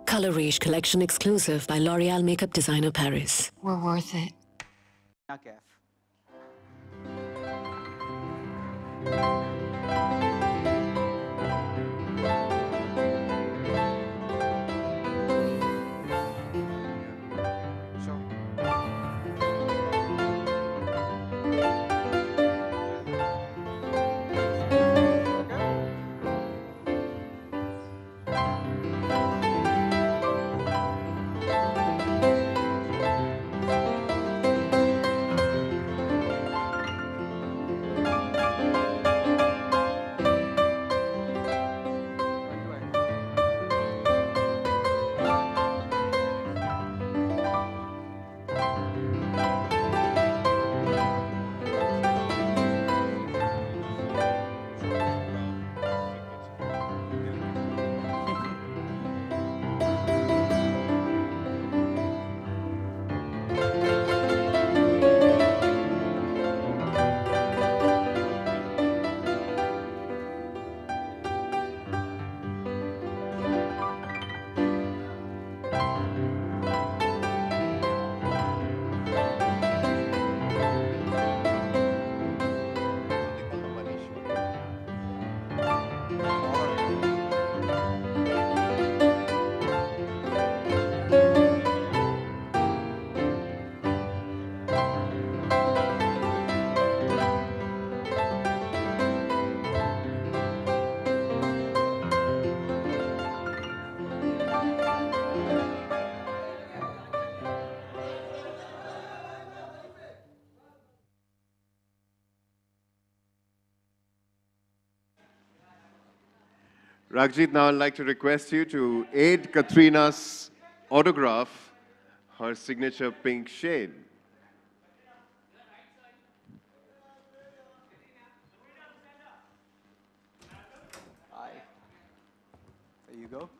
Color Rage collection exclusive by L'Oreal makeup designer Paris. We're worth it. Kaif. Ragjit, now I'd like to request you to aid Katrina's autograph, her signature pink shade. Hi. There you go.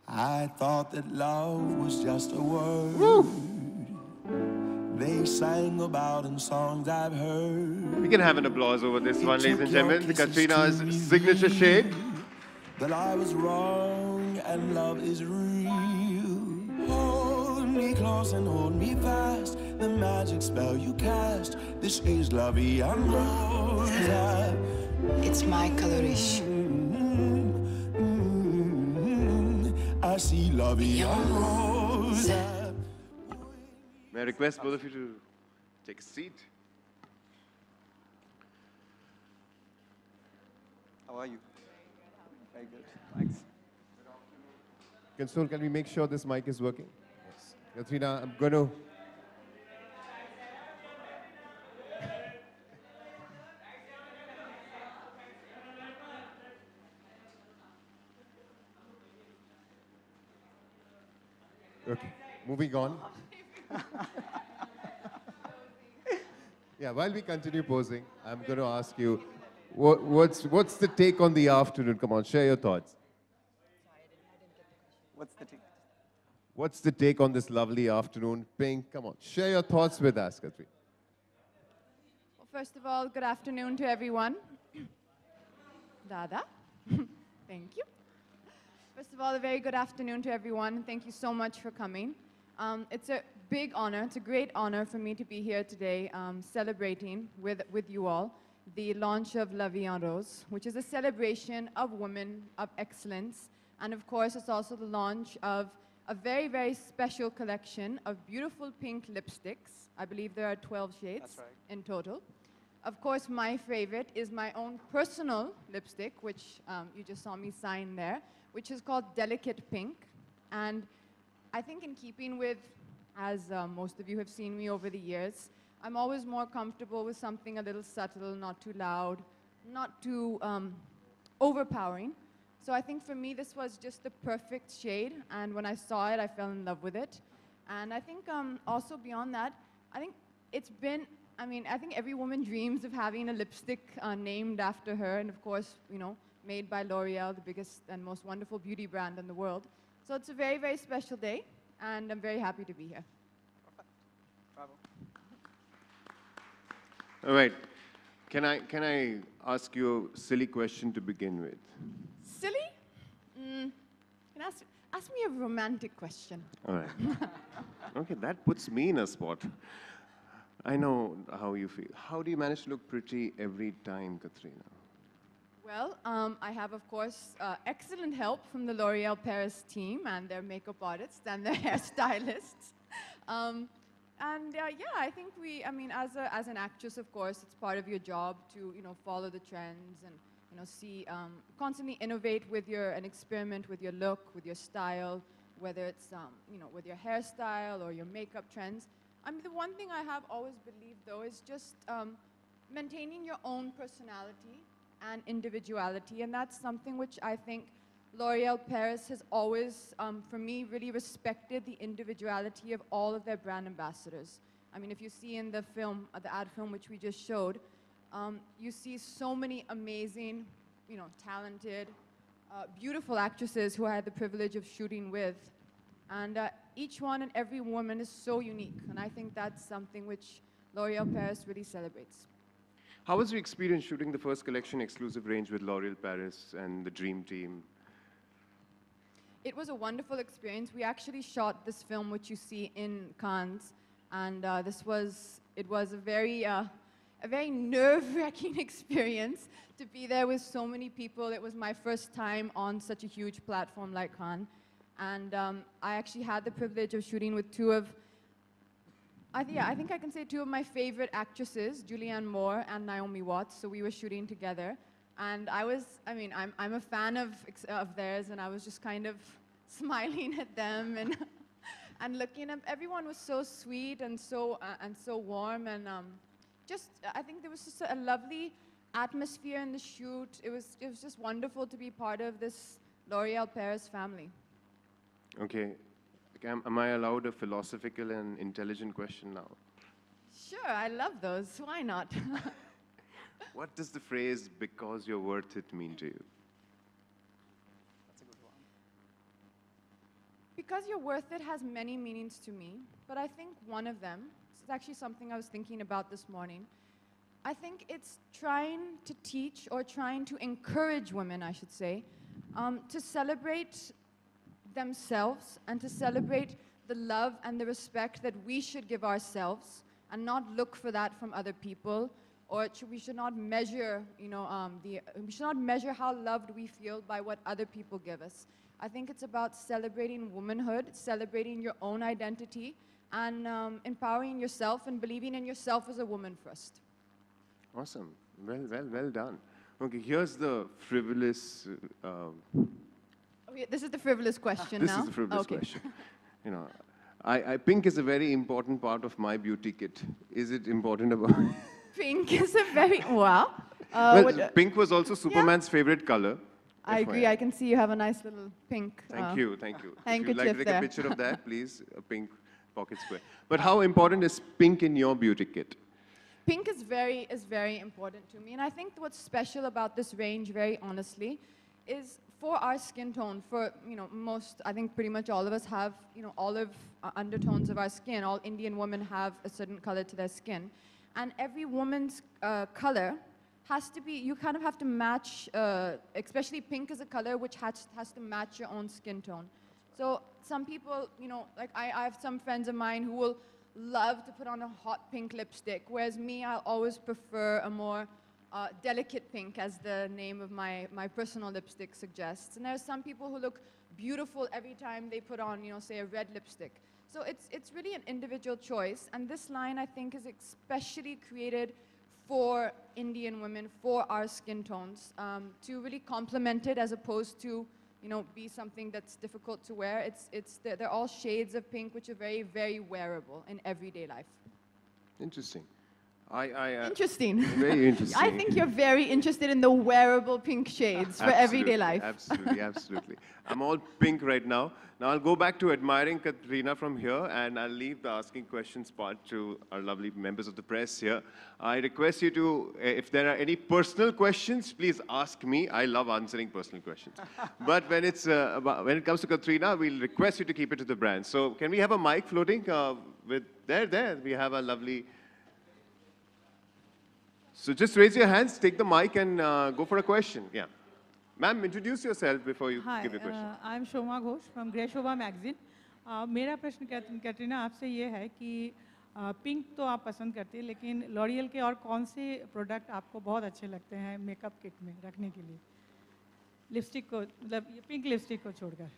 I thought that love was just a word they sang about in songs I've heard. We can have an applause over this one, ladies and gentlemen. Katrina's signature shade. But I was wrong and love is real. Hold me close and hold me fast. The magic spell you cast. This is La Vie en Rose. It's my colorish. I see La Vie en Rose. May I request both of you to take a seat? How are you? Very good. Thanks. Console, can we make sure this mic is working? Yes. Katrina, I'm going to... Okay, moving on. Yeah, while we continue posing, I'm going to ask you, what's the take on the afternoon? Come on, share your thoughts. What's the take? What's the take on this lovely afternoon? Pink, come on, share your thoughts with us, Katrina. Well, first of all, good afternoon to everyone. Dada, thank you. First of all, a very good afternoon to everyone. Thank you so much for coming. It's a big honor, it's a great honor for me to be here today celebrating with you all the launch of La Vie en Rose, which is a celebration of women, of excellence. And of course, it's also the launch of a very, very special collection of beautiful pink lipsticks. I believe there are 12 shades in total. Of course, my favorite is my own personal lipstick, which you just saw me sign there, which is called Delicate Pink. And I think in keeping with, as most of you have seen me over the years, I'm always more comfortable with something a little subtle, not too loud, not too overpowering. So I think for me, this was just the perfect shade. And when I saw it, I fell in love with it. And I think also beyond that, I think it's been, I think every woman dreams of having a lipstick named after her. And of course, you know, made by L'Oreal, the biggest and most wonderful beauty brand in the world. So it's a very, very special day. And I'm very happy to be here. Perfect. Bravo. All right. Can I ask you a silly question to begin with? Silly? Can I ask me a romantic question. All right. Okay, that puts me in a spot. I know how you feel. How do you manage to look pretty every time, Katrina? Well, I have, of course, excellent help from the L'Oreal Paris team and their makeup artists and their hairstylists. Yeah, I think as an actress, of course, it's part of your job to, follow the trends and, see, constantly innovate and experiment with your look, with your style, whether it's, with your hairstyle or your makeup trends. The one thing I have always believed, though, is just maintaining your own personality and individuality, and that's something which I think L'Oreal Paris has always, for me, really respected the individuality of all of their brand ambassadors. If you see in the film, the ad film which we just showed, you see so many amazing, talented, beautiful actresses who I had the privilege of shooting with. And each one and every woman is so unique, and I think that's something which L'Oreal Paris really celebrates. How was your experience shooting the first collection exclusive range with L'Oreal Paris and the Dream Team? It was a wonderful experience. We actually shot this film, which you see in Cannes, and it was a very nerve-wracking experience to be there with so many people. It was my first time on such a huge platform like Cannes, and I actually had the privilege of shooting with I think I can say two of my favorite actresses, Julianne Moore and Naomi Watts. So we were shooting together, and I'm a fan of theirs, and I was just kind of smiling at them and looking at everyone was so sweet and so warm, and I think there was just a lovely atmosphere in the shoot. It was just wonderful to be part of this L'Oreal Paris family. Okay. Am I allowed a philosophical and intelligent question now? Sure, I love those. Why not? What does the phrase, "because you're worth it," mean to you? That's a good one. Because you're worth it has many meanings to me, but I think one of them, it's actually something I was thinking about this morning. I think it's trying to teach or trying to encourage women, I should say, to celebrate themselves and to celebrate the love and the respect that we should give ourselves and not look for that from other people, or we should not measure, we should not measure how loved we feel by what other people give us. I think it's about celebrating womanhood, celebrating your own identity, and empowering yourself and believing in yourself as a woman first. Awesome. Well done. Okay, here's the frivolous... Okay, this is the frivolous question This now? is the frivolous Okay. question. Pink is a very important part of my beauty kit. Is it important about... Pink is a very, wow. Pink was also Superman's favorite color. I agree. I can see you have a nice little pink. Thank you. If you'd like to handkerchief take there. a picture of that, please, a pink pocket square. But how important is pink in your beauty kit? Pink is very important to me, and I think what's special about this range, very honestly, is for our skin tone. For I think pretty much all of us have olive undertones of our skin. All Indian women have a certain color to their skin, and every woman's color has to be. You kind of have to match. Especially pink is a color which has to match your own skin tone. So some people, like I have some friends of mine who will love to put on a hot pink lipstick, whereas me, I'll always prefer a more delicate pink, as the name of my personal lipstick suggests. And there are some people who look beautiful every time they put on, say a red lipstick. So it's really an individual choice. And this line, I think, is especially created for Indian women, for our skin tones, to really complement it as opposed to, be something that's difficult to wear. They're all shades of pink, which are very, very wearable in everyday life. Interesting. Interesting. Very interesting. I think you're very interested in the wearable pink shades for everyday life. Absolutely. I'm all pink right now. Now I'll go back to admiring Katrina from here, and I'll leave the asking questions part to our lovely members of the press here. I request you to, if there are any personal questions, please ask me. I love answering personal questions. But when it comes to Katrina, we'll request you to keep it to the brand. So can we have a mic floating? There, we have a lovely... So just raise your hands, take the mic, and go for a question. Yeah. Ma'am, introduce yourself before you Hi, give your question. I'm Shoma Ghosh from Grey Shobha magazine. मेरा प्रश्न कैटरीना आपसे ये है कि pink तो आप पसंद करती है, लेकिन लॉरियल के और कौन से प्रोडक्ट आपको बहुत अच्छे लगते हैं मेकअप किट में रखने के लिए, लिपस्टिक को, मतलब ये पिंक लिपस्टिक को छोड़कर?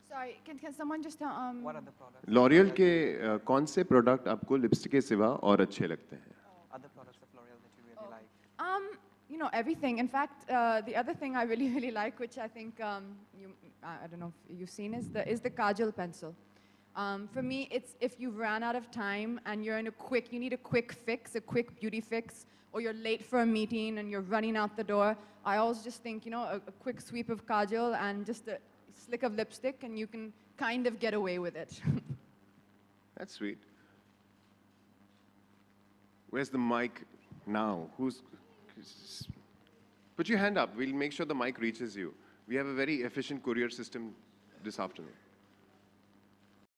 Sorry, can someone just What are the products? L'Oreal के कौन से प्रोडक्ट आपको लिपस्टिक के सिवा और अच्छे लगते हैं? Other products of L'Oreal that you really like? You know, everything. In fact, the other thing I really, really like, which I think I don't know if you've seen, is the kajal pencil. For me, it's if you've ran out of time and you need a quick fix, a quick beauty fix, or you're late for a meeting and you're running out the door, I always just think, you know, a quick sweep of kajal and just a slick of lipstick, and you can kind of get away with it. That's sweet. Where's the mic now? Put your hand up. We'll make sure the mic reaches you. We have a very efficient courier system this afternoon.